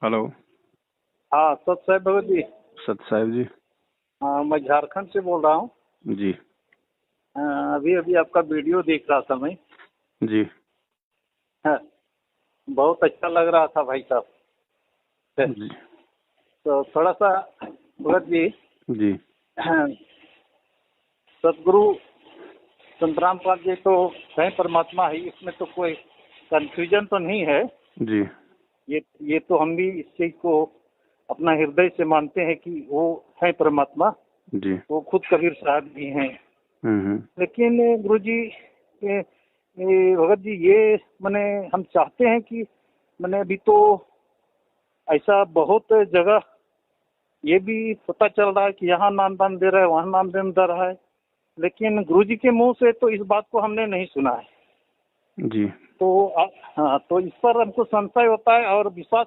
Hello. हाँ सत साहब भगत जी। सत साहब जी। हाँ मैं झारखंड से बोल रहा हूँ। जी। अभी अभी आपका वीडियो देख रहा था मैं। जी। हाँ, बहुत अच्छा लग रहा था भाई साहब। जी। तो थोड़ा सा भगत जी, जी। सदगुरु संतराम पाद जी तो है परमात्मा है, इसमें तो कोई कंफ्यूजन तो नहीं है। जी। ये तो हम भी इस चीज को अपना हृदय से मानते हैं कि वो है परमात्मा। जी। वो खुद कबीर साहब भी हैं। हम्म। लेकिन गुरु जी, भगत जी, ये मैंने हम चाहते हैं कि मैंने अभी तो ऐसा बहुत जगह ये भी पता चल रहा है कि यहाँ नामदान दे रहा है, वहाँ नामदान दे रहा है, लेकिन गुरु जी के मुंह से तो इस बात को हमने नहीं सुना है। जी। तो हाँ, तो इस पर हमको संशय होता है और विश्वास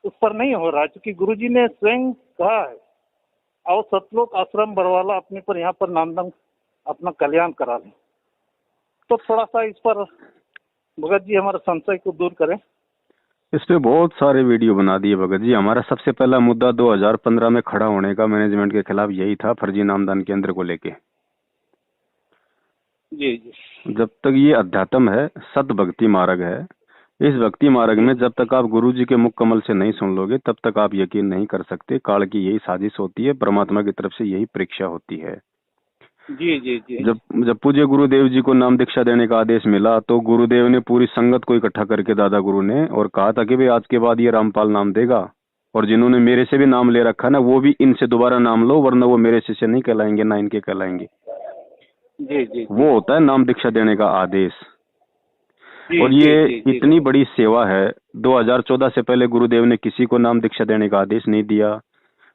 उस पर नहीं हो रहा है, क्योंकि गुरु जी ने स्वयं कहा है और सतलोक आश्रम बरवाला अपने पर यहाँ पर नामदान अपना कल्याण करा लें। तो थोड़ा सा इस पर भगत जी हमारे संशय को दूर करें। इस पे बहुत सारे वीडियो बना दिए भगत जी। हमारा सबसे पहला मुद्दा 2015 में खड़ा होने का मैनेजमेंट के खिलाफ यही था, फर्जी नामदान केंद्र को लेके। जी जी। जब तक ये अध्यात्म है, सत भक्ति मार्ग है, इस भक्ति मार्ग में जब तक आप गुरु जी के मुख कमल से नहीं सुन लोगे तब तक आप यकीन नहीं कर सकते। काल की यही साजिश होती है, परमात्मा की तरफ से यही परीक्षा होती है। जी जी जी। जब पूज्य गुरुदेव जी को नाम दीक्षा देने का आदेश मिला तो गुरुदेव ने पूरी संगत को इकट्ठा करके दादा गुरु ने और कहा था कि भाई आज के बाद ये रामपाल नाम देगा, और जिन्होंने मेरे से भी नाम ले रखा ना वो भी इनसे दोबारा नाम लो, वरना वो मेरे शिष्य नहीं कहलाएंगे, ना इनके कहलाएंगे। जी जी। वो होता है नाम दीक्षा देने का आदेश। और जी ये जी जी। इतनी बड़ी सेवा है। 2014 से पहले गुरुदेव ने किसी को नाम दीक्षा देने का आदेश नहीं दिया।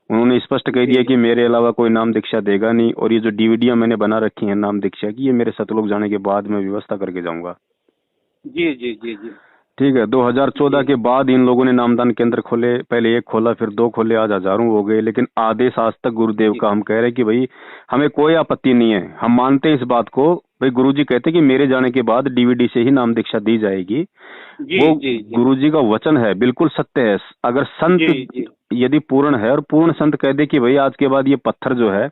उन्होंने स्पष्ट कह दिया कि मेरे अलावा कोई नाम दीक्षा देगा नहीं, और ये जो डीवीडियां मैंने बना रखी हैं नाम दीक्षा की, ये मेरे सतलोक जाने के बाद मैं व्यवस्था करके जाऊंगा। जी जी जी जी। ठीक है। 2014 के बाद इन लोगों ने नामदान केंद्र खोले, पहले एक खोला फिर दो खोले, आज हजारों हो गए, लेकिन आदेश आज तक गुरुदेव का हम कह रहे कि भाई हमें कोई आपत्ति नहीं है, हम मानते हैं इस बात को। भाई गुरुजी कहते कि मेरे जाने के बाद डीवीडी से ही नाम दीक्षा दी जाएगी। वो गुरुजी का वचन है, बिल्कुल सत्य है। अगर संत यदि पूर्ण है और पूर्ण संत कह दे कि भाई आज के बाद ये पत्थर जो है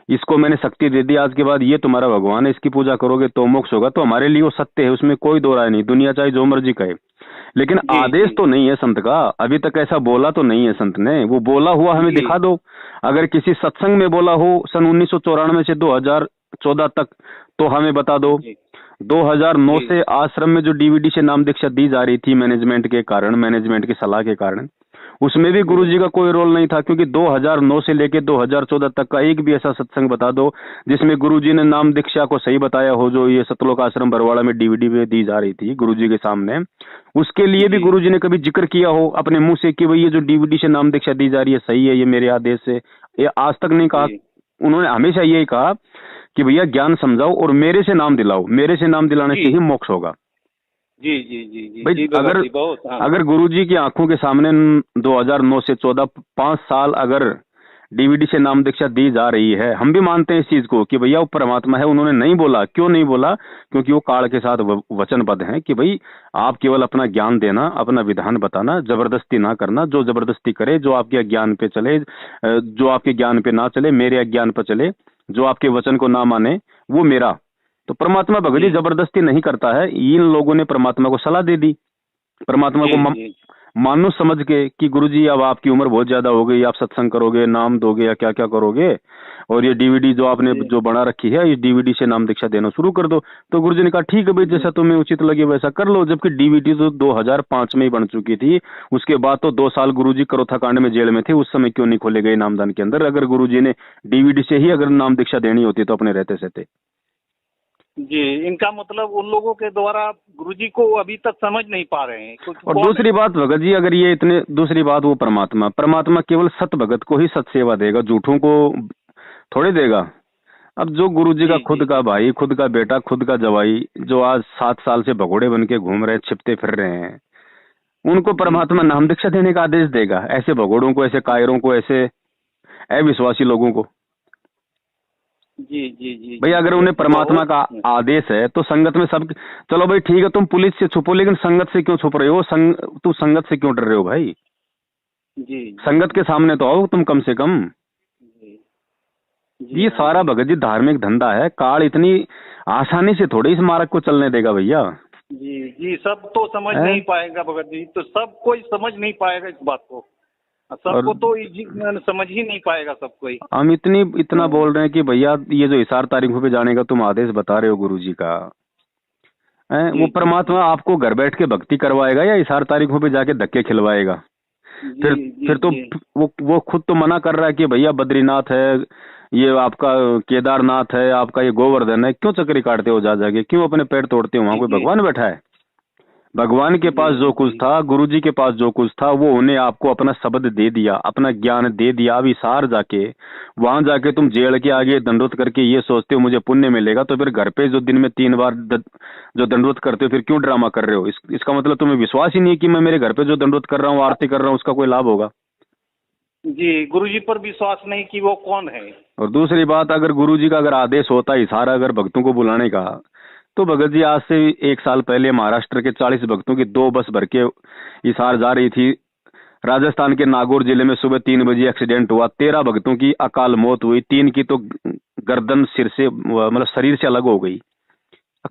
इसको मैंने शक्ति दे दी, आज के बाद ये तुम्हारा भगवान है, इसकी पूजा करोगे तो मोक्ष होगा, तो हमारे लिए वो सत्य है, उसमें कोई दो राय नहीं, दुनिया चाहे जो मर्जी कहे। लेकिन आदेश तो नहीं है संत का, अभी तक ऐसा बोला तो नहीं है संत ने। वो बोला हुआ हमें दिखा दो। अगर किसी सत्संग में बोला हो सन 1994 से 2014 तक तो हमें बता दो। 2009 से आश्रम में जो डीवीडी से नाम दीक्षा दी जा रही थी मैनेजमेंट के कारण, मैनेजमेंट की सलाह के कारण, उसमें भी गुरुजी का कोई रोल नहीं था, क्योंकि 2009 से लेकर 2014 तक का एक भी ऐसा सत्संग बता दो जिसमें गुरुजी ने नाम दीक्षा को सही बताया हो, जो ये सतलोक आश्रम बरवाड़ा में डीवीडी में दी जा रही थी गुरुजी के सामने। उसके लिए भी गुरुजी ने कभी जिक्र किया हो अपने मुंह से कि भाई ये जो डीवीडी से नाम दीक्षा दी जा रही है सही है, ये मेरे आदेश से, ये आज तक नहीं कहा। उन्होंने हमेशा यही कहा कि भैया ज्ञान समझाओ और मेरे से नाम दिलाओ, मेरे से नाम दिलाने से ही मोक्ष होगा। जी जी जी जी। भाई अगर गुरुजी की आंखों के सामने 2009 से 14 5 साल अगर डीवीडी से नाम दीक्षा दी जा रही है, हम भी मानते हैं इस चीज को कि भैया वो परमात्मा है। उन्होंने नहीं बोला, क्यों नहीं बोला? क्योंकि वो काल के साथ वचनबद्ध हैं कि भाई आप केवल अपना ज्ञान देना, अपना विधान बताना, जबरदस्ती ना करना। जो जबरदस्ती करे, जो आपके अज्ञान पे चले, जो आपके ज्ञान पे ना चले, मेरे अज्ञान पर चले, जो आपके वचन को ना माने, वो मेरा। तो परमात्मा भगत जी जबरदस्ती नहीं करता है। इन लोगों ने परमात्मा को सलाह दे दी, परमात्मा को मानो समझ के कि गुरुजी अब आपकी उम्र बहुत ज्यादा हो गई, आप सत्संग करोगे, नाम दोगे या क्या क्या करोगे, और ये डीवीडी जो आपने जो बना रखी है इस डीवीडी से नाम दीक्षा देना शुरू कर दो। तो गुरुजी ने कहा ठीक है भाई, जैसा तुम्हें उचित लगे वैसा कर लो। जबकि डीवीडी तो 2005 में ही बन चुकी थी। उसके बाद तो 2 साल गुरुजी करोथा कांड में जेल में थे, उस समय क्यों नहीं खोले गए नामदान के अंदर? अगर गुरुजी ने डीवीडी से ही अगर नाम दीक्षा देनी होती तो अपने रहते सहते। जी, इनका मतलब उन लोगों के द्वारा गुरुजी को अभी तक समझ नहीं पा रहे हैं। और दूसरी बात भगत जी, अगर ये इतने, दूसरी बात वो परमात्मा केवल सत भगत को ही सत सेवा देगा, झूठों को थोड़े देगा। अब जो गुरुजी का खुद का भाई, खुद का बेटा, खुद का जवाई, जो आज 7 साल से भगोड़े बन के घूम रहे, छिपते फिर रहे हैं, उनको परमात्मा नाम दीक्षा देने का आदेश देगा? ऐसे भगोड़ों को, ऐसे कायरों को, ऐसे अविश्वासी लोगों को? जी जी जी। भाई अगर उन्हें परमात्मा का आदेश है तो संगत में सब, चलो भाई ठीक है तुम पुलिस से छुपो, लेकिन संगत से क्यों छुप रहे हो? तू संगत से क्यों डर रहे हो भाई? जी संगत के सामने तो आओ तुम कम से कम। जी ये हाँ सारा भगत जी धार्मिक धंधा है। काल इतनी आसानी से थोड़ी इस मार्ग को चलने देगा भैया। जी सब तो समझ नहीं पाएगा भगत जी, तो सब कोई समझ नहीं पाएगा इस बात को, सबको और तो समझ ही नहीं पाएगा सब कोई। हम इतना बोल रहे हैं कि भैया ये जो हिसार तारीखों पे जाने का तुम आदेश बता रहे हो गुरुजी का, वो जी जी परमात्मा आपको घर बैठ के भक्ति करवाएगा या हिसार तारीखों पे जाके धक्के खिलवाएगा? जी जी फिर तो जी वो खुद तो मना कर रहा है कि भैया बद्रीनाथ है, ये आपका केदारनाथ है, आपका ये गोवर्धन है, क्यों चक्री काटते हो जा जाके, क्यों अपने पैर तोड़ते हो? वहां जी कोई जी भगवान बैठा है? भगवान के पास जो कुछ जी था, गुरुजी के पास जो कुछ था, वो उन्हें आपको अपना शब्द दे दिया, अपना ज्ञान दे दिया। अब हिसार जाके वहां जाके तुम जेल के आगे दंडवत करके ये सोचते हो मुझे पुण्य मिलेगा, तो फिर घर पे जो दिन में 3 बार जो दंडवत करते हो, फिर क्यों ड्रामा कर रहे हो? इसका मतलब तुम्हें विश्वास ही नहीं है कि मैं मेरे घर पे जो दंडवत कर रहा हूँ, आरती कर रहा हूँ, उसका कोई लाभ होगा। जी गुरुजी पर विश्वास नहीं कि वो कौन है। और दूसरी बात, अगर गुरुजी का अगर आदेश होता हिसार अगर भक्तों को बुलाने का, तो भगत जी आज से 1 साल पहले महाराष्ट्र के 40 भक्तों की 2 बस भर के हिसार जा रही थी। राजस्थान के नागौर जिले में सुबह 3 बजे एक्सीडेंट हुआ, 13 भक्तों की अकाल मौत हुई, 3 की तो गर्दन सिर से मतलब शरीर से अलग हो गई।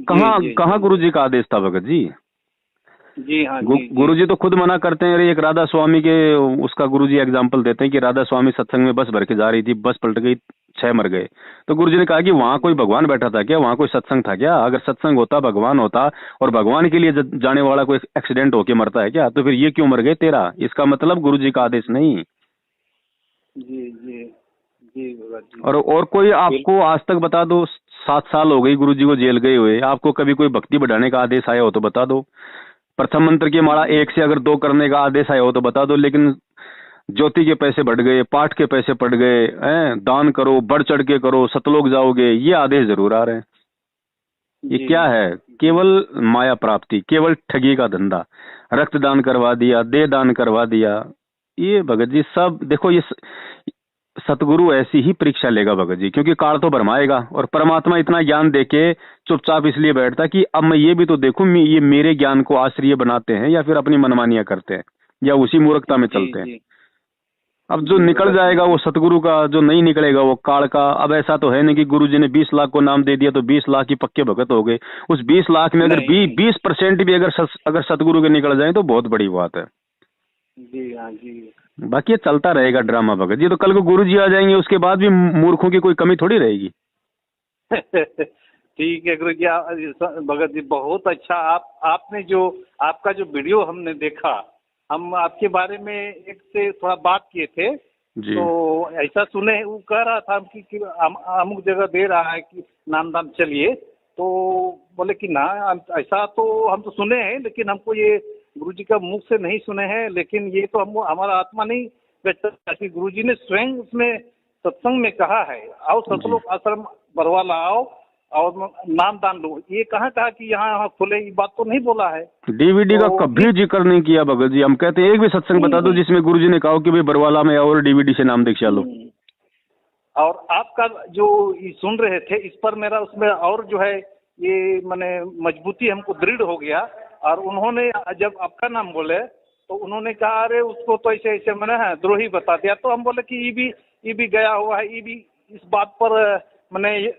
कहाँ जी कहाँ गुरुजी का आदेश था भगत जी? जी हाँ जी गुरुजी तो खुद मना करते हैं। एक राधा स्वामी के उसका गुरुजी एग्जाम्पल देते हैं कि राधा स्वामी सत्संग में बस भर के जा रही थी, बस पलट गई, 6 मर गए। तो गुरुजी ने कहा कि वहां कोई भगवान बैठा था क्या? वहां कोई सत्संग था क्या? अगर सत्संग होता, भगवान होता और भगवान के लिए जाने वाला कोई एक्सीडेंट होके मरता है क्या? तो फिर ये क्यों मर गए 13? इसका मतलब गुरुजी का आदेश नहीं। जी जी जी भगत जी और कोई आपको आज तक बता दो, 7 साल हो गई गुरुजी को जेल गए हुए, आपको कभी कोई भक्ति बढ़ाने का आदेश आया हो तो बता दो। प्रथम मंत्र की माला 1 से अगर 2 करने का आदेश आया हो तो बता दो। लेकिन ज्योति के पैसे बढ़ गए, पाठ के पैसे पड़ गए, हैं, दान करो, बढ़ चढ़ के करो, सतलोक जाओगे, ये आदेश जरूर आ रहे हैं। ये क्या है? केवल माया प्राप्ति, केवल ठगी का धंधा। रक्तदान करवा दिया, देह दान करवा दिया। ये भगत जी सब देखो, ये सतगुरु ऐसी ही परीक्षा लेगा भगत जी, क्योंकि काल तो भरमाएगा। और परमात्मा इतना ज्ञान देके चुपचाप इसलिए बैठता कि अब मैं ये भी तो देखूं, ये मेरे ज्ञान को आश्रय बनाते हैं या फिर अपनी मनमानियां करते हैं या उसी मूर्खता में चलते हैं। अब जो निकल जाएगा वो सतगुरु का, जो नहीं निकलेगा वो काल का। अब ऐसा तो है नहीं कि गुरुजी ने 20 लाख को नाम दे दिया तो 20 लाख ही पक्के भगत हो गए। उस 20 लाख में अगर 20% भी अगर सतगुरु के निकल जाए तो बहुत बड़ी बात है। जी हाँ जी बाकी ये चलता रहेगा ड्रामा भगत जी। तो कल को गुरुजी आ जाएंगे, उसके बाद भी मूर्खों की कोई कमी थोड़ी रहेगी। ठीक है गुरुजी भगत जी, बहुत अच्छा। आपने जो आपका जो वीडियो हमने देखा, हम आपके बारे में एक से थोड़ा बात किए थे जी। तो ऐसा सुने, वो कह रहा था कि अमुक जगह दे रहा है कि नामदान चलिए, तो बोले कि ना ऐसा तो हम तो सुने हैं, लेकिन हमको ये गुरुजी का मुख से नहीं सुने हैं। लेकिन ये तो हम हमारा आत्मा नहीं व्यक्त कि गुरुजी ने स्वयं उसमें सत्संग में कहा है, आओ सतलोक आश्रम बरवाला आओ और नाम दान लो। ये कहाँ कहा कि यहाँ खुले, ये बात तो नहीं बोला है। डीवीडी का कभी जिक्र नहीं किया भगत जी। हम कहते हैं एक भी सत्संग बता दो जिसमें गुरुजी ने कहा कि भाई बरवाला में आओ और डीवीडी से नाम दीक्षा लो। और आपका जो ये सुन रहे थे, इस पर मेरा उसमें और जो है ये मैंने मजबूती हमको दृढ़ हो गया। और उन्होंने जब आपका नाम बोले तो उन्होंने कहा अरे उसको तो ऐसे ऐसे मैंने द्रोही बता दिया। तो हम बोले कि ये भी गया हुआ है, ये भी इस बात पर मैंने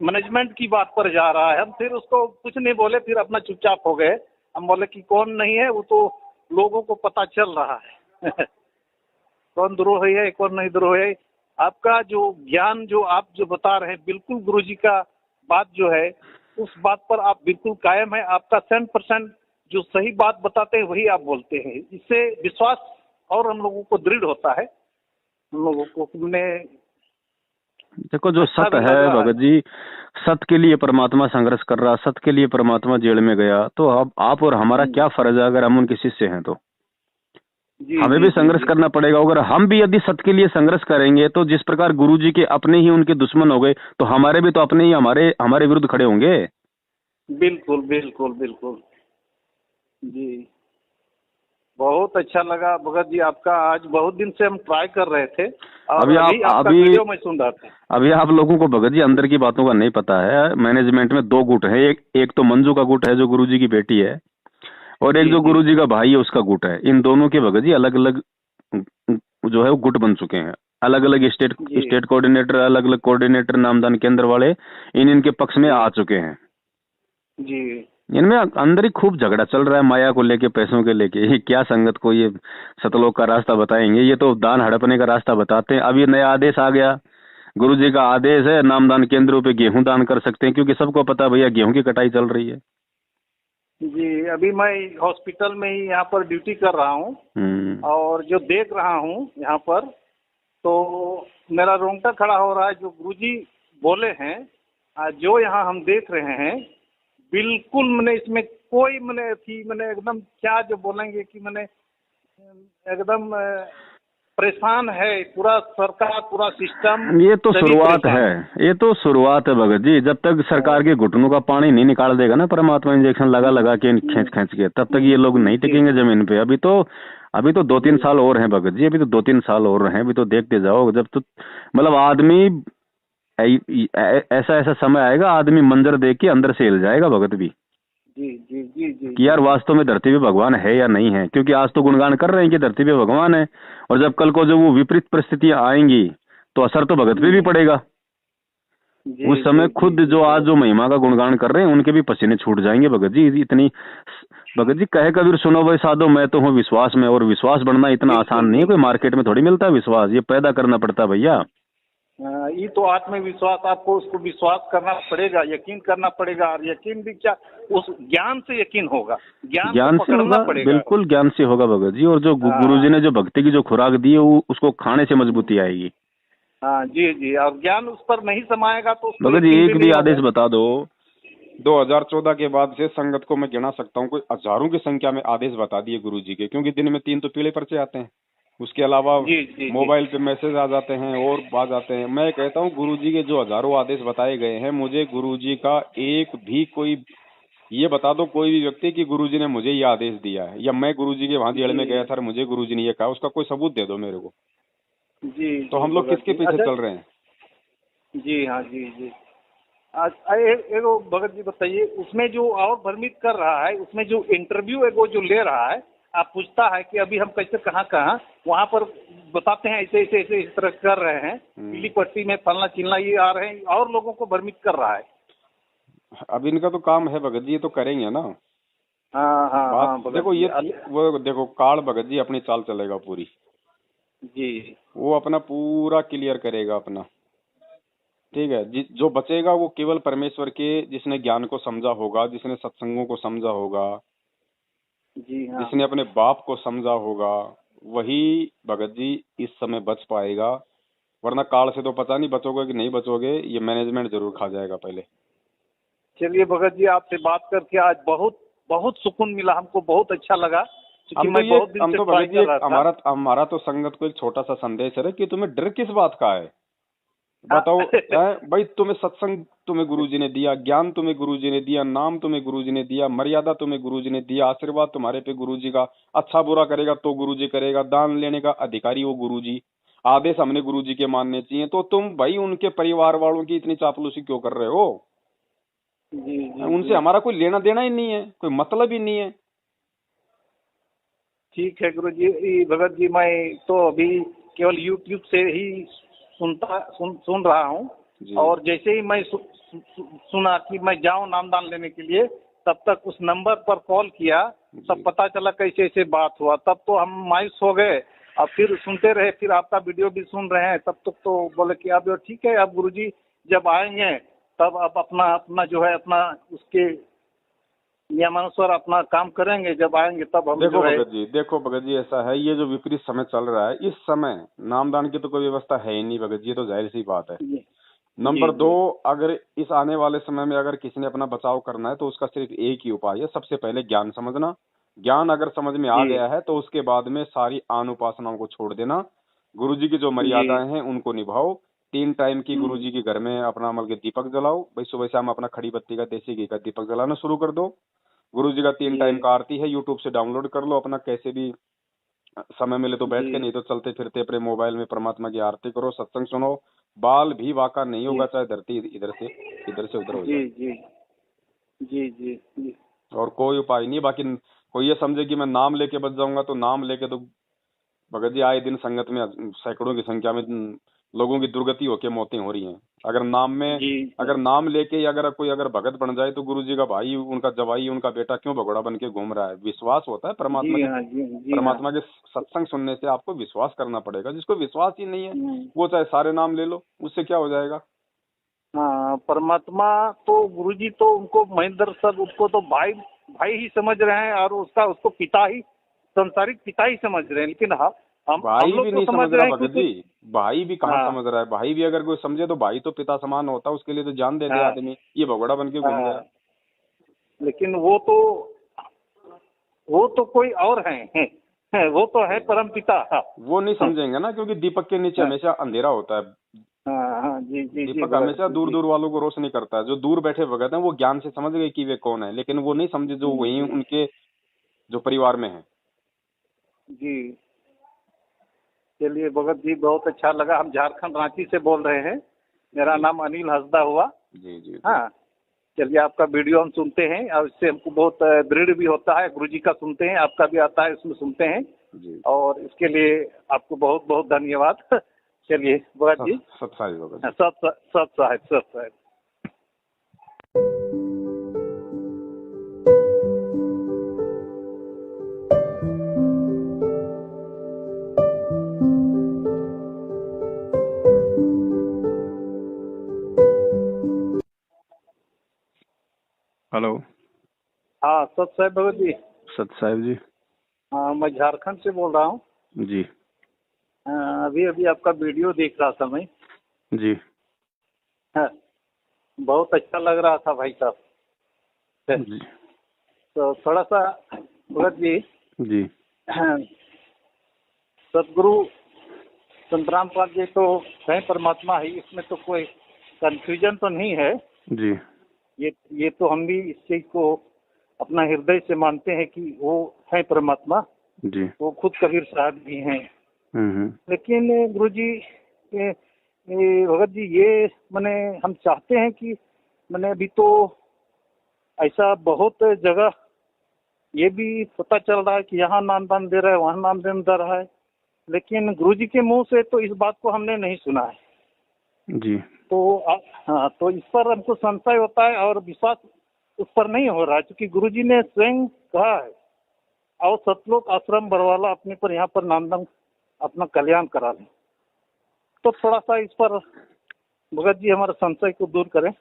मैनेजमेंट की बात पर जा रहा है। हम फिर उसको कुछ नहीं बोले, फिर अपना चुपचाप हो गए। हम बोले कि कौन नहीं है, वो तो लोगों को पता चल रहा है कौन द्रोही है कौन नहीं द्रोही है। आपका जो ज्ञान जो आप जो बता रहे हैं, बिल्कुल गुरुजी का बात जो है उस बात पर आप बिल्कुल कायम है। आपका 100% जो सही बात बताते हैं वही आप बोलते हैं। इससे विश्वास और हम लोगों को दृढ़ होता है। हम लोगों को देखो जो सत्य है भगत जी, सत्य के लिए परमात्मा संघर्ष कर रहा, सत्य के लिए परमात्मा जेल में गया, तो अब आप और हमारा क्या फर्ज है अगर हम उनके शिष्य हैं तो हमें भी संघर्ष करना पड़ेगा। अगर हम भी यदि सत्य के लिए संघर्ष करेंगे तो जिस प्रकार गुरुजी के अपने ही उनके दुश्मन हो गए, तो हमारे भी तो अपने ही हमारे विरुद्ध खड़े होंगे। बिल्कुल बिल्कुल बिल्कुल जी। बहुत अच्छा लगा भगत जी आपका। आज बहुत दिन से हम ट्राई कर रहे थे और आपका वीडियो मैं सुन रहा था। अभी आप लोगों को भगत जी अंदर की बातों का नहीं पता है। मैनेजमेंट में 2 गुट है। एक तो मंजू का गुट है जो गुरुजी की बेटी है, और एक जो गुरुजी का भाई है उसका गुट है। इन दोनों के भगत जी अलग अलग जो है वो गुट बन चुके हैं। अलग अलग स्टेट जी कोऑर्डिनेटर, अलग अलग कोऑर्डिनेटर नामदान केंद्र वाले इनके पक्ष में आ चुके हैं। जी इनमें अंदर ही खूब झगड़ा चल रहा है, माया को लेके, पैसों के लेके। ये क्या संगत को ये सतलोक का रास्ता बताएंगे? ये तो दान हड़पने का रास्ता बताते हैं। अब ये नया आदेश आ गया, गुरुजी का आदेश है, नामदान केंद्रों पे गेहूं दान कर सकते हैं, क्योंकि सबको पता है भैया गेहूं की कटाई चल रही है। जी। अभी मैं हॉस्पिटल में ही यहाँ पर ड्यूटी कर रहा हूँ और जो देख रहा हूँ यहाँ पर, तो मेरा रोंगटा खड़ा हो रहा है। जो गुरुजी बोले हैं, जो यहाँ हम देख रहे हैं, बिल्कुल मैंने इसमें कोई मैंने थी मैंने एकदम क्या जो बोलेंगे कि मैंने एकदम परेशान है पूरा सरकार, पूरा सिस्टम। ये तो सभी शुरुआत परेशान है, ये तो शुरुआत है भगत जी। जब तक सरकार के घुटनों का पानी नहीं निकाल देगा ना परमात्मा, इंजेक्शन लगा लगा के, खींच खींच के, तब तक ये लोग नहीं टिकेंगे जमीन पे। अभी तो 2-3 साल और हैं भगत जी, अभी तो 2-3 साल और हैं। अभी तो देखते जाओ, जब तो मतलब आदमी ऐसा ऐसा समय आएगा, आदमी मंजर देख के अंदर से हिल जाएगा भगत भी, जी जी जी जी कि यार वास्तव में धरती पे भगवान है या नहीं है। क्योंकि आज तो गुणगान कर रहे हैं कि धरती पे भगवान है, और जब कल को जो वो विपरीत परिस्थितियां आएंगी तो असर तो भगत पे भी पड़ेगा। उस समय खुद जो आज जो महिमा का गुणगान कर रहे हैं उनके भी पसीने छूट जाएंगे भगत जी। इतनी भगत जी कहे कबीर सुनो भाई साधो, मैं तो हूँ विश्वास में। और विश्वास बढ़ना इतना आसान नहीं है, कोई मार्केट में थोड़ी मिलता है विश्वास, ये पैदा करना पड़ता है भैया। ये तो आत्मविश्वास, आपको उसको विश्वास करना पड़ेगा, यकीन करना पड़ेगा। और यकीन भी क्या, उस ज्ञान से यकीन होगा, ज्ञान से होगा, बिल्कुल ज्ञान से होगा भगत जी। और जो गुरुजी ने जो भक्ति की जो खुराक दी है वो उसको खाने से मजबूती आएगी। हाँ जी जी। और ज्ञान उस पर नहीं समाएगा तो भगत जी एक भी आदेश बता दो। 2014 के बाद से संगत को मैं गिना सकता हूँ, कोई हजारों की संख्या में आदेश बता दिए गुरुजी के, क्योंकि दिन में 3 तो पीले पर्चे आते हैं। उसके अलावा मोबाइल पे मैसेज आ जाते हैं और आ जाते हैं। मैं कहता हूँ गुरुजी के जो हजारों आदेश बताए गए हैं, मुझे गुरुजी का एक भी कोई ये बता दो कोई भी व्यक्ति कि गुरुजी ने मुझे ये आदेश दिया है, या मैं गुरुजी के वहां जेल में गया था और मुझे गुरुजी ने ये कहा, उसका कोई सबूत दे दो मेरे को। जी। तो हम लोग किसके पीछे चल रहे हैं? जी हाँ जी जी। एक भगत जी बताइए, उसमें जो और भ्रमित कर रहा है, उसमें जो इंटरव्यू है वो जो ले रहा है, आप पूछता है कि अभी हम कैसे कहाँ वहाँ पर बताते हैं ऐसे ऐसे ऐसे इस तरह कर रहे हैं, पीली पट्टी में फलना चिलना ये आ रहे हैं, और लोगों को भ्रमित कर रहा है। अब इनका तो काम है भगत जी, ये तो करेंगे ना। हाँ हाँ हाँ देखो ये वो देखो काल भगत जी अपनी चाल चलेगा पूरी जी, वो अपना पूरा क्लियर करेगा अपना, ठीक है। जो बचेगा वो केवल परमेश्वर के, जिसने ज्ञान को समझा होगा, जिसने सत्संगों को समझा होगा, जी हाँ, जिसने अपने बाप को समझा होगा, वही भगत जी इस समय बच पाएगा। वरना काल से तो पता नहीं बचोगे कि नहीं बचोगे, ये मैनेजमेंट जरूर खा जाएगा पहले। चलिए भगत जी, आपसे बात करके आज बहुत बहुत सुकून मिला, हमको बहुत अच्छा लगा। हम तो भगत जी हमारा तो संगत को एक छोटा सा संदेश है कि तुम्हें डर किस बात का है, बताओ। भाई तुम्हें सत्संग तुम्हें गुरुजी ने दिया, ज्ञान तुम्हें गुरुजी ने दिया, नाम तुम्हें गुरुजी ने दिया, मर्यादा तुम्हें गुरुजी ने दिया, आशीर्वाद तुम्हारे पे गुरुजी का, अच्छा बुरा करेगा तो गुरुजी करेगा, दान लेने का अधिकारी वो गुरुजी, आदेश हमने गुरुजी के मानने चाहिए। तो तुम भाई उनके परिवार वालों की इतनी चापलूसी क्यों कर रहे हो? जी, जी, उनसे हमारा कोई लेना देना ही नहीं है, कोई मतलब ही नहीं है। ठीक है गुरु जी। भगत जी मैं तो अभी केवल यूट्यूब से ही सुन रहा हूँ, और जैसे ही मैं सुना कि मैं जाऊं नामदान लेने के लिए, तब तक उस नंबर पर कॉल किया, तब पता चला कैसे ऐसे बात हुआ। तब तो हम मायूस हो गए, और फिर सुनते रहे, फिर आपका वीडियो भी सुन रहे हैं। तब तक तो बोले कि अब ठीक है, अब गुरुजी जब आएंगे तब अब अपना जो है अपना उसके नियमानुसार अपना काम करेंगे, जब आएंगे तब हम। देखो भगत जी ऐसा है, ये जो विपरीत समय चल रहा है, इस समय नामदान की तो कोई व्यवस्था है ही नहीं भगत जी, ये तो जाहिर सी बात है। नंबर 2, अगर इस आने वाले समय में अगर किसी ने अपना बचाव करना है तो उसका सिर्फ एक ही उपाय है, सबसे पहले ज्ञान समझना। ज्ञान अगर समझ में आ गया है तो उसके बाद में सारी आन उपासनाओं को छोड़ देना, गुरुजी की जो मर्यादाएं हैं उनको निभाओ। 3 टाइम की गुरुजी के घर में अपना अमल के दीपक जलाओ भाई, सुबह शाम अपना खड़ी बत्ती का देसी घी का दीपक जलाना शुरू कर दो। गुरुजी का 3 टाइम का आरती है, यूट्यूब से डाउनलोड कर लो अपना, कैसे भी समय मिले तो बैठ के, नहीं तो चलते फिरते अपने मोबाइल में परमात्मा की आरती करो, सत्संग सुनो। बाल भी वाका नहीं होगा, चाहे धरती इधर से उधर हो जाए। जी जी जी जी। और कोई उपाय नहीं। बाकी कोई ये समझे कि मैं नाम लेके बच जाऊंगा, तो नाम लेके तो भगत जी आए दिन संगत में सैकड़ों की संख्या में लोगों की दुर्गति होके मौतें हो रही हैं। अगर नाम में जी अगर नाम लेके ही अगर कोई अगर भगत बन जाए तो गुरु जी का भाई, उनका जवाई, उनका बेटा क्यों भगोड़ा बन के घूम रहा है? विश्वास होता है जी हाँ जी हाँ परमात्मा के सत्संग सुनने से आपको विश्वास करना पड़ेगा। जिसको विश्वास ही नहीं है वो चाहे सारे नाम ले लो, उससे क्या हो जाएगा? हाँ। परमात्मा तो गुरुजी तो उनको महेंद्र सर उसको तो भाई भाई ही समझ रहे हैं और उसको पिता ही, संसारिक पिता ही समझ रहे हैं। लेकिन हम भाई लोग भी तो नहीं समझ समझ रहे रहा हैं भगत कि जी, भाई भी कहाँ हाँ समझ रहा है? भाई भी अगर कोई समझे तो भाई तो पिता समान होता है, उसके लिए तो जान दे दे हाँ आदमी, ये भगोड़ा बन के घूम रहा है। हाँ। लेकिन वो तो कोई और हैं, वो तो है परम पिता। हाँ वो नहीं समझेंगे ना, क्योंकि दीपक के नीचे हमेशा अंधेरा होता है। हाँ हाँ जी जी जी दीपक हमेशा दूर दूर वालों को रोशनी करता है। जो दूर बैठे भगत हैं वो ज्ञान से समझ गए कि वे कौन है, लेकिन वो नहीं समझे जो वही उनके जो परिवार में है। जी। चलिए भगत जी बहुत अच्छा लगा। हम झारखंड रांची से बोल रहे हैं। मेरा नाम अनिल हंसदा हुआ। जी जी हाँ। चलिए आपका वीडियो हम सुनते हैं और इससे हमको बहुत दृढ़ भी होता है। गुरुजी का सुनते हैं, आपका भी आता है, उसमें सुनते हैं जी। और इसके लिए आपको बहुत बहुत धन्यवाद। चलिए भगत जी। सत साहिब भगत जी। सत साहिब। हेलो। हाँ सत साहिब भगत जी। सत साहिब जी। हाँ मैं झारखंड से बोल रहा हूँ। जी। अभी अभी आपका वीडियो देख रहा था मैं। जी। हाँ, बहुत अच्छा लग रहा था भाई साहब। जी। तो थोड़ा सा भगत जी। जी। सदगुरु संतराम पाल जी तो है परमात्मा ही, इसमें तो कोई कंफ्यूजन तो नहीं है। जी। ये तो हम भी इस चीज को अपना हृदय से मानते हैं कि वो है परमात्मा। जी। वो खुद कबीर साहब भी हैं। लेकिन गुरुजी भगत जी ये मैंने हम चाहते हैं कि मैंने अभी तो ऐसा बहुत जगह ये भी पता चल रहा है कि यहाँ नामदान दे रहा है, वहाँ नामदान दे रहा है, लेकिन गुरुजी के मुंह से तो इस बात को हमने नहीं सुना है। जी। तो हाँ, तो इस पर हमको संशय होता है और विश्वास उस पर नहीं हो रहा है, क्योंकि गुरुजी ने स्वयं कहा है और सतलोक आश्रम बरवाला अपने पर यहाँ पर नामदान अपना कल्याण करा लें। तो थोड़ा सा इस पर भगत जी हमारे संशय को दूर करें।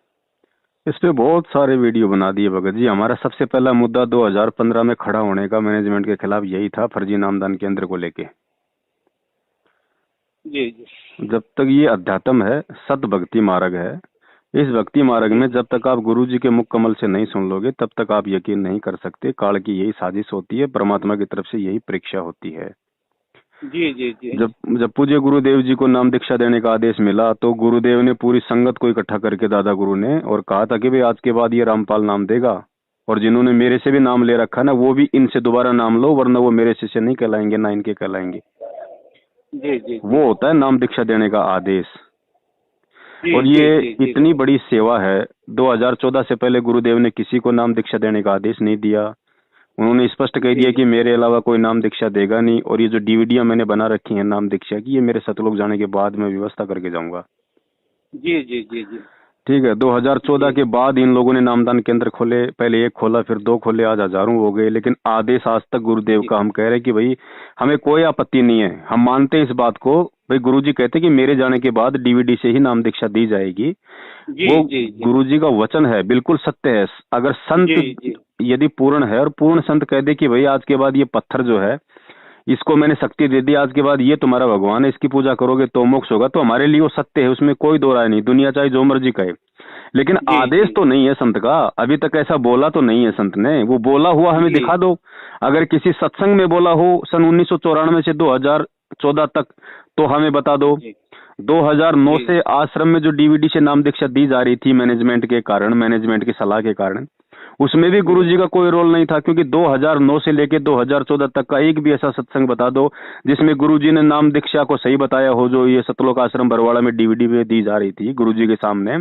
इस पे बहुत सारे वीडियो बना दिए भगत जी। हमारा सबसे पहला मुद्दा 2015 में खड़ा होने का मैनेजमेंट के खिलाफ यही था, फर्जी नामदान केंद्र को लेके। जी जी। जब तक ये अध्यात्म है, सत भक्ति मार्ग है, इस भक्ति मार्ग में जब तक आप गुरु जी के मुख कमल से नहीं सुन लोगे तब तक आप यकीन नहीं कर सकते। काल की यही साजिश होती है, परमात्मा की तरफ से यही परीक्षा होती है। जी जी जी। जब पूज्य गुरुदेव जी को नाम दीक्षा देने का आदेश मिला तो गुरुदेव ने पूरी संगत को इकट्ठा करके दादा गुरु ने और कहा था कि भाई आज के बाद ये रामपाल नाम देगा, और जिन्होंने मेरे से भी नाम ले रखा ना वो भी इनसे दोबारा नाम लो, वरना वो मेरे शिष्य नहीं कहलाएंगे, ना इनके कहलाएंगे। जी जी। वो होता है नाम दीक्षा देने का आदेश। और जी, ये जी, जी, इतनी बड़ी सेवा है। 2014 से पहले गुरुदेव ने किसी को नाम दीक्षा देने का आदेश नहीं दिया। उन्होंने स्पष्ट कह दिया कि मेरे अलावा कोई नाम दीक्षा देगा नहीं, और ये जो डीवीडियां मैंने बना रखी हैं नाम दीक्षा की, ये मेरे सतलोक जाने के बाद मैं व्यवस्था करके जाऊंगा। जी जी जी जी। ठीक है। 2014 के बाद इन लोगों ने नामदान केंद्र खोले, पहले एक खोला फिर दो खोले, आज हजारों हो गए, लेकिन आदेश आज तक गुरुदेव का हम कह रहे हैं कि भाई हमें कोई आपत्ति नहीं है, हम मानते हैं इस बात को। भाई गुरुजी कहते हैं कि मेरे जाने के बाद डीवीडी से ही नाम दीक्षा दी जाएगी। वो गुरुजी का वचन है, बिल्कुल सत्य है। अगर संत यदि पूर्ण है और पूर्ण संत कह दे कि भाई आज के बाद ये पत्थर जो है इसको मैंने शक्ति दे दी, आज के बाद ये तुम्हारा भगवान है, इसकी पूजा करोगे तो मोक्ष होगा, तो हमारे लिए वो सत्य है, उसमें कोई दो राय नहीं। दुनिया चाहे जो मर्जी कहे, लेकिन आदेश तो नहीं है संत का। अभी तक ऐसा बोला तो नहीं है संत ने। वो बोला हुआ हमें दिखा दो। अगर किसी सत्संग में बोला हो सन 1994 से 2014 तक तो हमें बता दो। 2009 से आश्रम में जो डीवीडी से नाम दीक्षा दी जा रही थी मैनेजमेंट के कारण, मैनेजमेंट की सलाह के कारण, उसमें भी गुरुजी का कोई रोल नहीं था, क्योंकि 2009 से लेकर 2014 तक का एक भी ऐसा सत्संग बता दो जिसमें गुरुजी ने नाम दीक्षा को सही बताया हो, जो ये सतलोक आश्रम बरवाड़ा में डीवीडी में दी जा रही थी गुरुजी के सामने।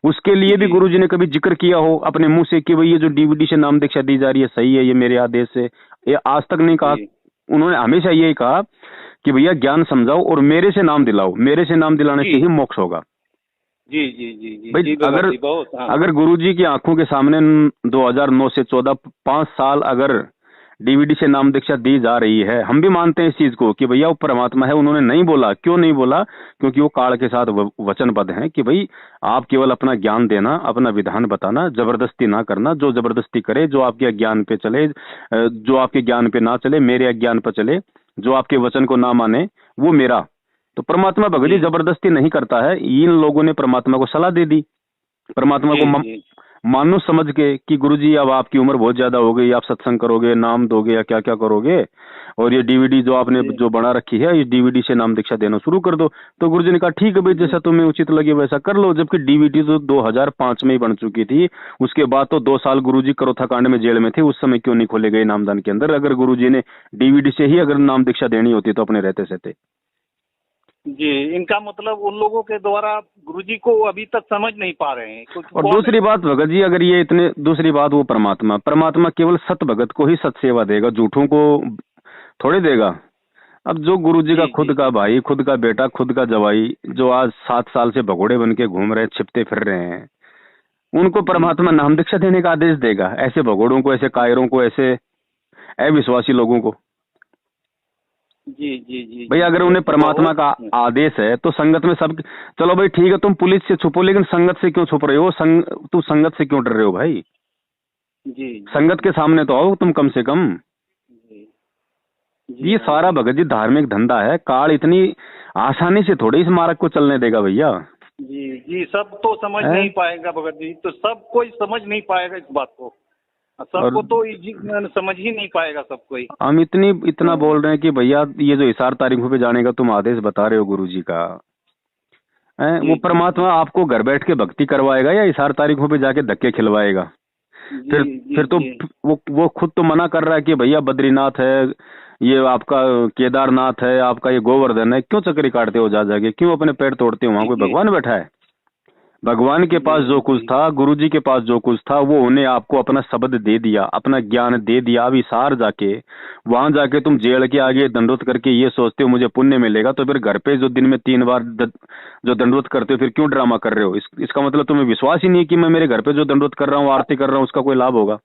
उसके लिए भी गुरुजी ने कभी जिक्र किया हो अपने मुंह से कि भाई ये जो डीवीडी से नाम दीक्षा दी जा रही है सही है, ये मेरे आदेश से, ये आज तक नहीं कहा। उन्होंने हमेशा यही कहा कि भैया ज्ञान समझाओ और मेरे से नाम दिलाओ, मेरे से नाम दिलाने जी से ही मोक्ष होगा। जी जी जी जी भाई जी अगर भगत जी बहुत, हाँ। अगर गुरुजी की आंखों के सामने 2009 से 14 5 साल अगर डीवीडी से नाम दीक्षा दी जा रही है, हम भी मानते हैं इस चीज को कि भैया वो परमात्मा है, उन्होंने नहीं बोला। क्यों नहीं बोला? क्योंकि वो काल के साथ वचनबद्ध हैं कि भाई आप केवल अपना ज्ञान देना, अपना विधान बताना, जबरदस्ती ना करना। जो जबरदस्ती करे, जो आपके अज्ञान पे चले, जो आपके ज्ञान पे ना चले, मेरे अज्ञान पे चले, जो आपके वचन को ना माने, वो मेरा। तो परमात्मा भगत जी जी जबरदस्ती नहीं करता है। इन लोगों ने परमात्मा को सलाह दे दी, परमात्मा को जी जी मानुष समझ के कि गुरुजी अब आपकी उम्र बहुत ज्यादा हो गई, आप सत्संग करोगे, नाम दोगे या क्या क्या करोगे, और ये डीवीडी जो आपने जी जो बना रखी है, इस डीवीडी से नाम दीक्षा देना शुरू कर दो। तो गुरुजी ने कहा ठीक है भाई, जी जैसा तुम्हें उचित लगे वैसा कर लो। जबकि डीवीडी तो 2005 में ही बन चुकी थी। उसके बाद तो 2 साल गुरुजी करोथा कांड में जेल में थे, उस समय क्यों नहीं खोले गए नामदान के अंदर? अगर गुरुजी ने डीवीडी से ही अगर नाम दीक्षा देनी होती तो अपने रहते सहते। जी, इनका मतलब उन लोगों के द्वारा गुरुजी को अभी तक समझ नहीं पा रहे हैं क्योंकि और कौन दूसरी है? बात भगत जी, अगर ये इतने, दूसरी बात, वो परमात्मा परमात्मा केवल सत भगत को ही सत सेवा देगा, झूठों को थोड़े देगा। अब जो गुरुजी का जी खुद जी का जी भाई, खुद का बेटा, खुद का जवाई, जो आज 7 साल से भगोड़े बन के घूम रहे, छिपते फिर रहे हैं, उनको जी परमात्मा जी नाम दीक्षा देने का आदेश देगा? ऐसे भगोड़ों को, ऐसे कायरों को, ऐसे अविश्वासी लोगों को? जी जी जी भाई जी अगर भगत उन्हें जी परमात्मा बहुत। का आदेश है तो संगत में सब, चलो भाई ठीक है, तुम पुलिस से छुपो, लेकिन संगत से क्यों छुप रहे हो? तू संगत से क्यों डर रहे हो भाई? जी जी संगत के सामने तो आओ तुम कम से कम। जी जी ये हाँ सारा जी भगत जी धार्मिक धंधा है। काल इतनी आसानी से थोड़ी इस मार्ग को चलने देगा भैया। जी जी, सब तो समझ है? नहीं पाएगा भगत जी, तो सब कोई समझ नहीं पाएगा इस बात को। और सबको तो समझ ही नहीं पाएगा सब कोई। हम इतना बोल रहे हैं कि भैया ये जो हिसार तारीखों पे जाने का तुम आदेश बता रहे हो गुरुजी का, है? वो जी जी जी परमात्मा आपको घर बैठ के भक्ति करवाएगा या हिसार तारीखों पे जाके धक्के खिलवाएगा? जी फिर जी फिर तो जी वो खुद तो मना कर रहा है कि भैया बद्रीनाथ है, ये आपका केदारनाथ है, आपका ये गोवर्धन है, क्यों चक्करी काटते हो जा जाके? क्यों अपने पैर तोड़ते हो? वहां जी कोई जी भगवान बैठा है? भगवान के जी पास जो कुछ जी था, गुरुजी के पास जो कुछ था, वो उन्हें आपको अपना शब्द दे दिया, अपना ज्ञान दे दिया। अब हिसार जाके, वहां जाके तुम जेल के आगे दंडवत करके ये सोचते हो मुझे पुण्य मिलेगा, तो फिर घर पे जो दिन में 3 बार जो दंडवत करते हो, फिर क्यों ड्रामा कर रहे हो? इसका मतलब तुम्हें विश्वास ही नहीं है कि मैं मेरे घर पे जो दंडवत कर रहा हूँ, आरती कर रहा हूँ, उसका कोई लाभ होगा।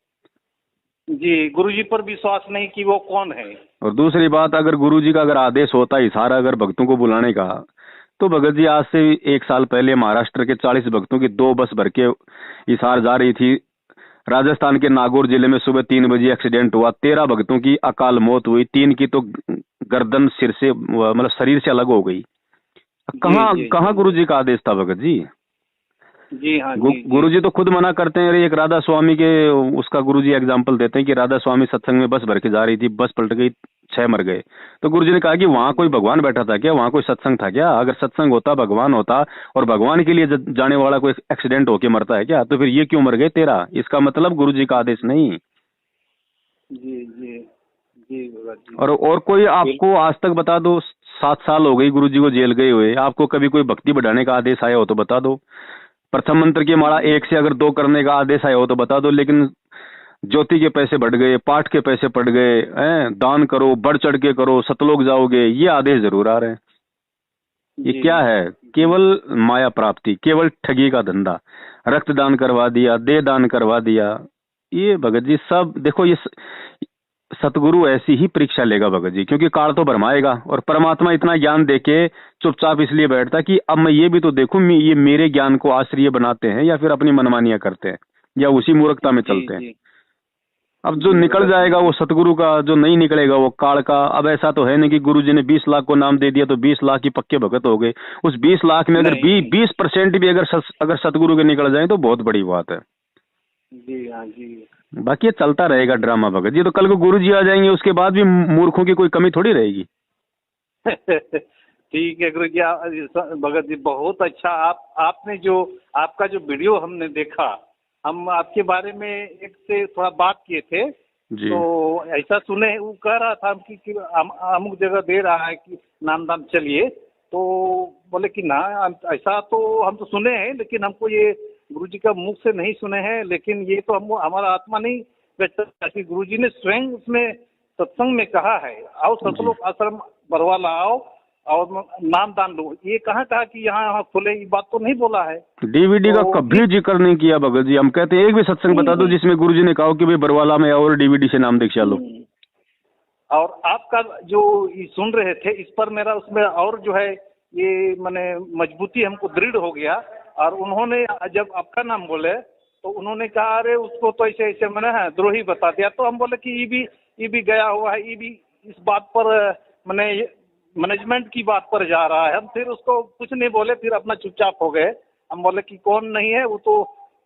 जी, गुरुजी पर विश्वास नहीं कि वो कौन है। और दूसरी बात, अगर गुरुजी का अगर आदेश होता हिसार अगर भक्तों को बुलाने का, तो भगत जी आज से 1 साल पहले महाराष्ट्र के 40 भक्तों की 2 बस भर के हिसार जा रही थी। राजस्थान के नागौर जिले में सुबह 3 बजे एक्सीडेंट हुआ, 13 भक्तों की अकाल मौत हुई, 3 की तो गर्दन सिर से, मतलब शरीर से अलग हो गई। जी कहाँ जी कहाँ जी गुरुजी का आदेश था भगत जी? जी हाँ जी जी गुरुजी तो खुद मना करते हैं। एक राधा स्वामी के, उसका गुरुजी एग्जाम्पल देते हैं कि राधा स्वामी सत्संग में बस भर के जा रही थी, बस पलट गई, 6 मर गए। तो गुरुजी ने कहा कि वहां कोई भगवान बैठा था क्या? वहां कोई सत्संग था क्या? अगर सत्संग होता, भगवान होता, और भगवान के लिए जाने वाला कोई एक्सीडेंट होके मरता है क्या? तो फिर ये क्यों मर गए 13? इसका मतलब गुरुजी का आदेश नहीं। जी जी जी भगत जी। और कोई आपको आज तक बता दो, 7 साल हो गई गुरुजी को जेल गए हुए, आपको कभी कोई भक्ति बढ़ाने का आदेश आया हो तो बता दो। प्रथम मंत्र की माला 1 से अगर 2 करने का आदेश आया हो तो बता दो। लेकिन ज्योति के पैसे बढ़ गए, पाठ के पैसे बढ़ गए, हैं, दान करो, बढ़ चढ़ के करो, सतलोक जाओगे, ये आदेश जरूर आ रहे हैं। ये जी क्या है? केवल माया प्राप्ति, केवल ठगी का धंधा। रक्तदान करवा दिया, देह दान करवा दिया। ये भगत जी सब देखो, ये सतगुरु ऐसी ही परीक्षा लेगा भगत जी, क्योंकि काल तो भरमाएगा। और परमात्मा इतना ज्ञान देके चुपचाप इसलिए बैठता कि अब मैं ये भी तो देखूं, ये मेरे ज्ञान को आश्रय बनाते हैं या फिर अपनी मनमानियां करते हैं, या उसी मूर्खता में जी चलते हैं। जी अब जो जी निकल भगत जाएगा जी। वो सतगुरु का, जो नहीं निकलेगा वो काल का। अब ऐसा तो है नहीं कि गुरु जी ने 20 लाख को नाम दे दिया तो 20 लाख ही पक्के भगत हो गए। उस 20 लाख में अगर नहीं नहीं 20% भी अगर सतगुरु के निकल जाए तो बहुत बड़ी बात है। जी हाँ जी। बाकी ये चलता रहेगा ड्रामा भगत जी। तो कल को गुरु जी आ जाएंगे, उसके बाद भी मूर्खों की कोई कमी थोड़ी रहेगी। ठीक है गुरु जी, भगत जी बहुत अच्छा। आपने जो आपका जो वीडियो हमने देखा, हम आपके बारे में एक से थोड़ा बात किए थे, जी तो ऐसा सुने, वो कह रहा था कि अमुक जगह दे रहा है कि नामदान चलिए, तो बोले कि ना ऐसा तो हम तो सुने हैं, लेकिन हमको ये गुरु जी का मुख से नहीं सुने हैं। लेकिन ये तो हम हमारा आत्मा नहीं व्यक्त कि गुरु जी ने स्वयं उसमें सत्संग में कहा है, आओ सतलोक आश्रम बरवाला आओ और नामदान लो, ये कहा कि यहाँ खुले, ये बात तो नहीं बोला है। डीवीडी का कभी जिक्र नहीं किया भगत जी। हम कहते हैं एक भी सत्संग बता दो जिसमें गुरुजी ने कहा कि भाई बरवाला में आओ और डीवीडी से नाम दीक्षा लो। और आपका जो ये सुन रहे थे इस पर मेरा उसमें और जो है ये मैंने मजबूती हमको दृढ़ हो गया। और उन्होंने जब आपका नाम बोले तो उन्होंने कहा अरे उसको तो ऐसे ऐसे मैंने द्रोही बता दिया। तो हम बोले कि ये भी गया हुआ है, ये भी इस बात पर मैंने मैनेजमेंट की बात पर जा रहा है। हम फिर उसको कुछ नहीं बोले, फिर अपना चुपचाप हो गए। हम बोले कि कौन नहीं है, वो तो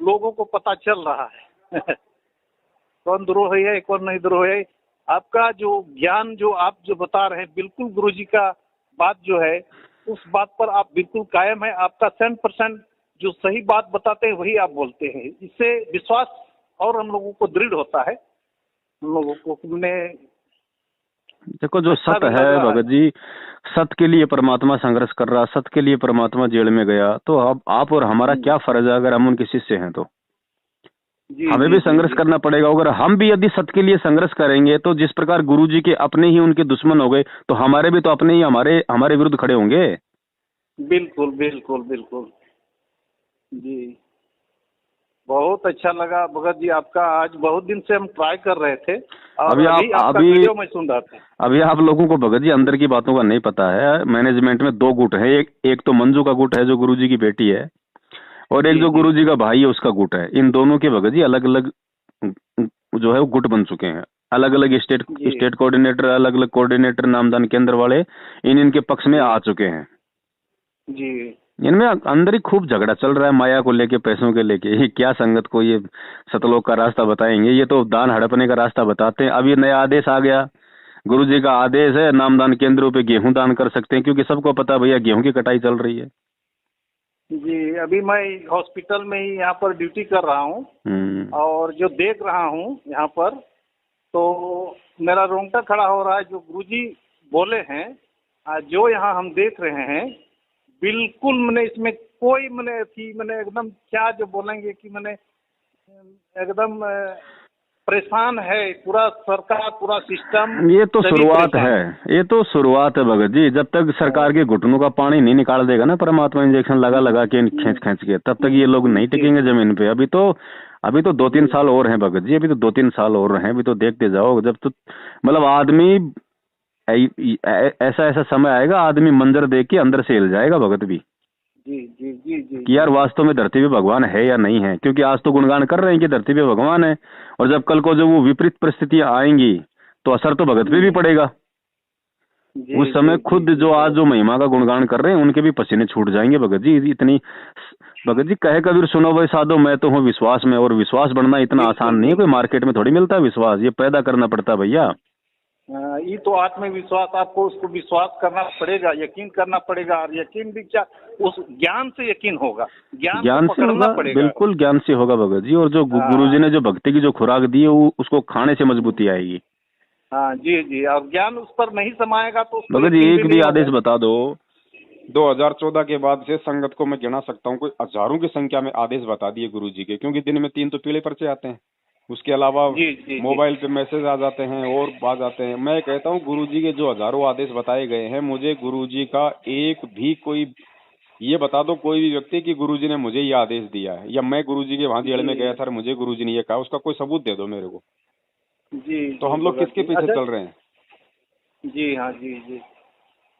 लोगों को पता चल रहा है कौन द्रोही है कौन नहीं द्रोही है। आपका जो ज्ञान जो आप जो बता रहे हैं, बिल्कुल गुरुजी का बात जो है उस बात पर आप बिल्कुल कायम है। आपका 100% जो सही बात बताते हैं वही आप बोलते हैं। इससे विश्वास और हम लोगों को दृढ़ होता है। हम लोगों को हमने देखो जो सत्य है भगत जी, सत्य के लिए परमात्मा संघर्ष कर रहा, सत्य के लिए परमात्मा जेल में गया, तो अब आप और हमारा क्या फर्ज है अगर हम उनके शिष्य हैं तो हमें भी संघर्ष करना पड़ेगा। अगर हम भी यदि सत्य के लिए संघर्ष करेंगे तो जिस प्रकार गुरुजी के अपने ही उनके दुश्मन हो गए तो हमारे भी तो अपने ही हमारे विरुद्ध खड़े होंगे। बिल्कुल बिल्कुल बिल्कुल जी। बहुत अच्छा लगा भगत जी आपका। आज बहुत दिन से हम ट्राई कर रहे थे और अभी वीडियो में सुन रहा था। अभी आप लोगों को भगत जी अंदर की बातों का नहीं पता है। मैनेजमेंट में 2 गुट है, एक तो मंजू का गुट है जो गुरुजी की बेटी है, और एक जो गुरुजी का भाई है उसका गुट है। इन दोनों के भगत जी अलग अलग जो है वो गुट बन चुके हैं। अलग अलग स्टेट कोऑर्डिनेटर, अलग अलग कोऑर्डिनेटर नामदान केंद्र वाले इनके पक्ष में आ चुके हैं जी। इनमें अंदर ही खूब झगड़ा चल रहा है माया को लेके, पैसों के लेके। ये क्या संगत को ये सतलोक का रास्ता बताएंगे, ये तो दान हड़पने का रास्ता बताते हैं। अभी नया आदेश आ गया, गुरुजी का आदेश है नामदान केंद्रों पे गेहूं दान कर सकते हैं, क्योंकि सबको पता भैया गेहूं की कटाई चल रही है जी। अभी मैं हॉस्पिटल में ही यहाँ पर ड्यूटी कर रहा हूँ और जो देख रहा हूँ यहाँ पर तो मेरा रोंगटा खड़ा हो रहा है। जो गुरुजी बोले हैं जो यहाँ हम देख रहे हैं, बिल्कुल मैंने इसमें कोई मैंने एकदम क्या जो बोलेंगे कि मैंने एकदम परेशान है पूरा सरकार, पूरा सिस्टम। ये तो शुरुआत है, ये तो शुरुआत है भगत जी। जब तक सरकार के घुटनों का पानी नहीं निकाल देगा ना परमात्मा इंजेक्शन लगा के खींच के, तब तक ये लोग नहीं टिकेंगे जमीन पे। अभी तो 2-3 साल और हैं भगत जी, अभी तो 2-3 साल और हैं। अभी तो देखते जाओ, जब तो मतलब आदमी ऐसा समय आएगा आदमी मंजर देख के अंदर से हिल जाएगा भगत भी जी जी जी जी कि यार वास्तव में धरती पे भगवान है या नहीं है। क्योंकि आज तो गुणगान कर रहे हैं कि धरती पे भगवान है, और जब कल को जो वो विपरीत परिस्थितियां आएंगी तो असर तो भगत पे भी पड़ेगा। उस समय खुद जो आज जो महिमा का गुणगान कर रहे हैं उनके भी पसीने छूट जाएंगे भगत जी। इतनी भगत जी कहे कबीर सुनो भाई साधो मैं तो हूँ विश्वास में, और विश्वास बढ़ना इतना आसान नहीं है, कोई मार्केट में थोड़ी मिलता है विश्वास, ये पैदा करना पड़ता है भैया। ये तो आत्मविश्वास, आपको उसको विश्वास करना पड़ेगा, यकीन करना पड़ेगा। और यकीन भी क्या, उस ज्ञान से यकीन होगा, ज्ञान से होगा, बिल्कुल ज्ञान से होगा भगत जी। और जो गुरुजी ने जो भक्ति की जो खुराक दी है वो उसको खाने से मजबूती आएगी। हाँ जी जी। और ज्ञान उस पर नहीं समाएगा तो भगत जी एक भी आदेश बता दो। 2014 के बाद से संगत को मैं गिना सकता हूँ कोई हजारों की संख्या में आदेश बता दिए गुरुजी के, क्योंकि दिन में 3 तो पीले पर्चे आते हैं, उसके अलावा मोबाइल पे मैसेज आ जाते हैं और आ जाते हैं। मैं कहता हूँ गुरुजी के जो हजारों आदेश बताए गए हैं, मुझे गुरुजी का एक भी कोई ये बता दो कोई भी व्यक्ति कि गुरुजी ने मुझे ये आदेश दिया है, या मैं गुरुजी के वहां जेल में गया था मुझे गुरुजी ने ये कहा, उसका कोई सबूत दे दो मेरे को जी। तो हम लोग किसके पीछे चल रहे हैं? जी हाँ जी जी।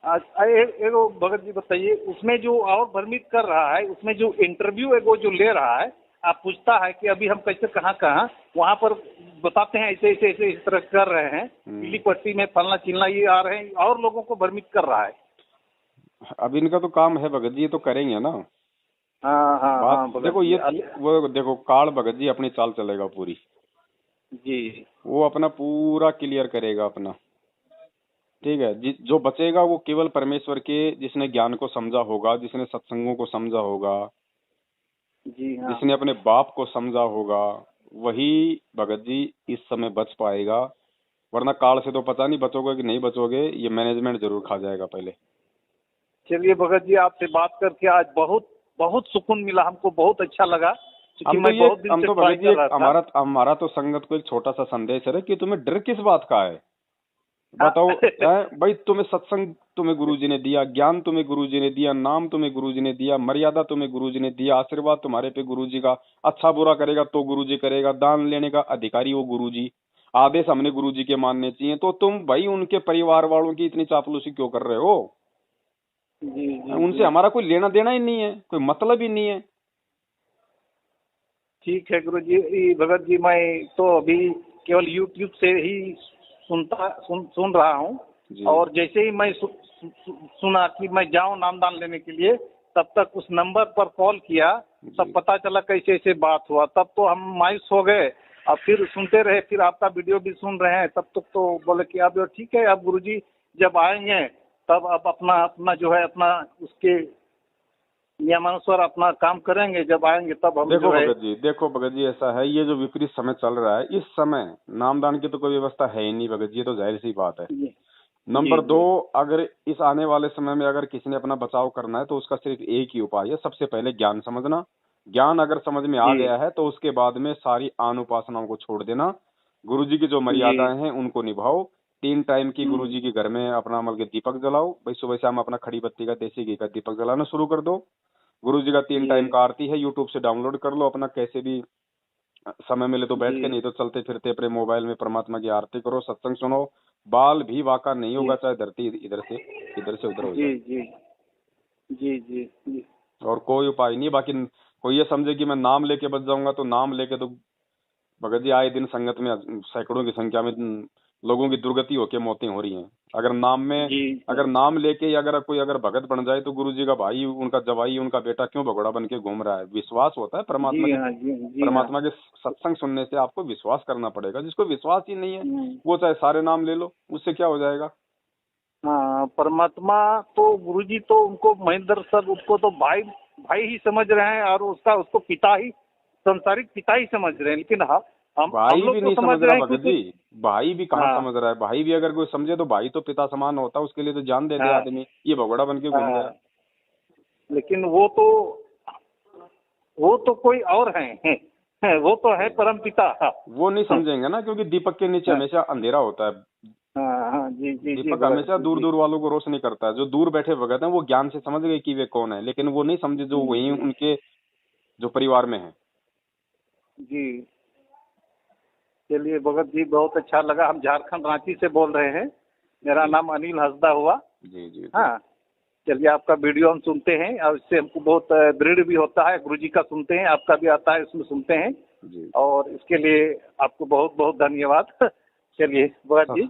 एक भगत जी बताइए, उसमें जो और भ्रमित कर रहा है, उसमें जो इंटरव्यू है वो जो ले रहा है, आप पूछता है कि अभी हम कैसे कहाँ वहाँ पर बताते हैं ऐसे ऐसे ऐसे इस तरह कर रहे हैं, पीली पट्टी में फलना चिलना ये आ रहे हैं, और लोगों को भ्रमित कर रहा है। अब इनका तो काम है भगत जी, ये तो करेंगे ना। हाँ देखो ये वो देखो काल भगत जी अपनी चाल चलेगा पूरी जी, वो अपना पूरा क्लियर करेगा अपना, ठीक है। जो बचेगा वो केवल परमेश्वर के जिसने ज्ञान को समझा होगा, जिसने सत्संगों को समझा होगा जी हाँ। जिसने अपने बाप को समझा होगा, वही भगत जी इस समय बच पाएगा। वरना काल से तो पता नहीं बचोगे कि नहीं बचोगे, ये मैनेजमेंट जरूर खा जाएगा पहले। चलिए भगत जी आपसे बात करके आज बहुत बहुत सुकून मिला, हमको बहुत अच्छा लगा। हमारा तो संगत को एक छोटा सा संदेश है कि तुम्हें डर किस बात का है। बताओ भाई, तुम्हें सत्संग तुम्हें गुरुजी ने दिया, ज्ञान तुम्हें गुरुजी ने दिया, नाम तुम्हें गुरुजी ने दिया, मर्यादा तुम्हें गुरुजी ने दिया, आशीर्वाद तुम्हारे पे गुरुजी का, अच्छा बुरा करेगा तो गुरुजी करेगा, दान लेने का अधिकारी वो गुरुजी, आदेश हमने गुरुजी के मानने चाहिए। तो तुम भाई उनके परिवार वालों की इतनी चापलूसी क्यों कर रहे हो? जी जी उनसे जी। हमारा कोई लेना देना ही नहीं है, कोई मतलब ही नहीं है। ठीक है गुरुजी। भगत जी, मैं तो अभी केवल यूट्यूब से ही सुन रहा हूँ। जी और जैसे ही मैं सुना कि मैं जाऊं नामदान लेने के लिए, तब तक उस नंबर पर कॉल किया, तब जी पता चला कैसे ऐसे बात हुआ। तब तो हम मायूस हो गए। अब फिर सुनते रहे, फिर आपका वीडियो भी सुन रहे हैं। तब तक तो बोले कि अब ठीक है, अब गुरुजी जब आएंगे तब अब अपना अपना जो है अपना उसके नियमानुसार अपना काम करेंगे। जब आएंगे तब हम देखो जो है। भगत जी, देखो भगत जी, ऐसा है, ये जो विपरीत समय चल रहा है, इस समय नामदान की तो कोई व्यवस्था है ही नहीं भगत जी, ये तो जाहिर सी बात है। जी जी नंबर दो, जी अगर इस आने वाले समय में अगर किसी ने अपना बचाव करना है तो उसका सिर्फ एक ही उपाय है, सबसे पहले ज्ञान समझना। ज्ञान अगर समझ में आ जी गया है तो उसके बाद में सारी आन उपासनाओं को छोड़ देना। गुरुजी की जो जी। मर्यादाएं हैं उनको निभाओ। 3 टाइम की हम्म, गुरुजी के घर में अपना मतलब के दीपक जलाओ भाई, सुबह शाम अपना खड़ी बत्ती का देसी घी का दीपक जलाना शुरू कर दो। गुरुजी का 3 टाइम जी का आरती है, यूट्यूब से डाउनलोड कर लो, अपना कैसे भी समय मिले तो बैठ के, जी नहीं तो चलते फिरते अपने मोबाइल में परमात्मा की आरती करो, सत्संग सुनो। बाल भी वाका नहीं जी होगा, चाहे धरती इधर से उधर हो जी जाए। जी जी जी जी। और कोई उपाय नहीं बाकी। कोई ये समझे कि मैं नाम लेके बच जाऊंगा, तो नाम लेके तो भगत जी आए दिन संगत में सैकड़ों की संख्या में लोगों की दुर्गति होके मौतें हो रही हैं। अगर नाम में, जी अगर नाम लेके ही अगर कोई अगर भगत बन जाए तो गुरु जी का भाई, उनका जवाई, उनका बेटा क्यों भगोड़ा बन के घूम रहा है? विश्वास होता है परमात्मा जी के, हाँ जी जी हाँ। परमात्मा के सत्संग सुनने से आपको विश्वास करना पड़ेगा। जिसको विश्वास ही नहीं है हम्म, वो चाहे सारे नाम ले लो, उससे क्या हो जाएगा? हाँ, परमात्मा तो गुरुजी तो उनको महेंद्र सर उसको तो भाई भाई ही समझ रहे हैं, और उसको पिता ही, संसारिक पिता ही समझ रहे हैं। लेकिन हम भाई लोग भी तो नहीं समझ समझ रहा रहे हैं भगत क्योंकि। जी, भाई भी कहाँ हाँ समझ रहा है। भाई भी अगर कोई समझे तो भाई तो पिता समान होता है, उसके लिए तो जान दे दे हाँ आदमी, ये भगोड़ा बन के घूम रहा है। हाँ। लेकिन वो तो कोई और हैं। वो तो है परम पिता। हाँ वो नहीं समझेंगे ना, क्योंकि दीपक के नीचे हमेशा अंधेरा होता है। हाँ हाँ, जी जी जी दीपक भगत हमेशा जी दूर जी दूर वालों को रोशनी करता है। जो दूर बैठे भगत हैं वो ज्ञान से समझ गए कि वे कौन है, लेकिन वो नहीं समझे जो वही जी उनके जो परिवार में है। जी। चलिए भगत जी, बहुत अच्छा लगा। हम झारखंड रांची से बोल रहे हैं। मेरा जी नाम अनिल हंसदा हुआ। जी जी जी हाँ, चलिए आपका वीडियो हम सुनते हैं और इससे हमको बहुत दृढ़ भी होता है। गुरुजी का सुनते हैं, आपका भी आता है, उसमें सुनते हैं। जी। और इसके लिए आपको बहुत बहुत धन्यवाद। चलिए भगत जी।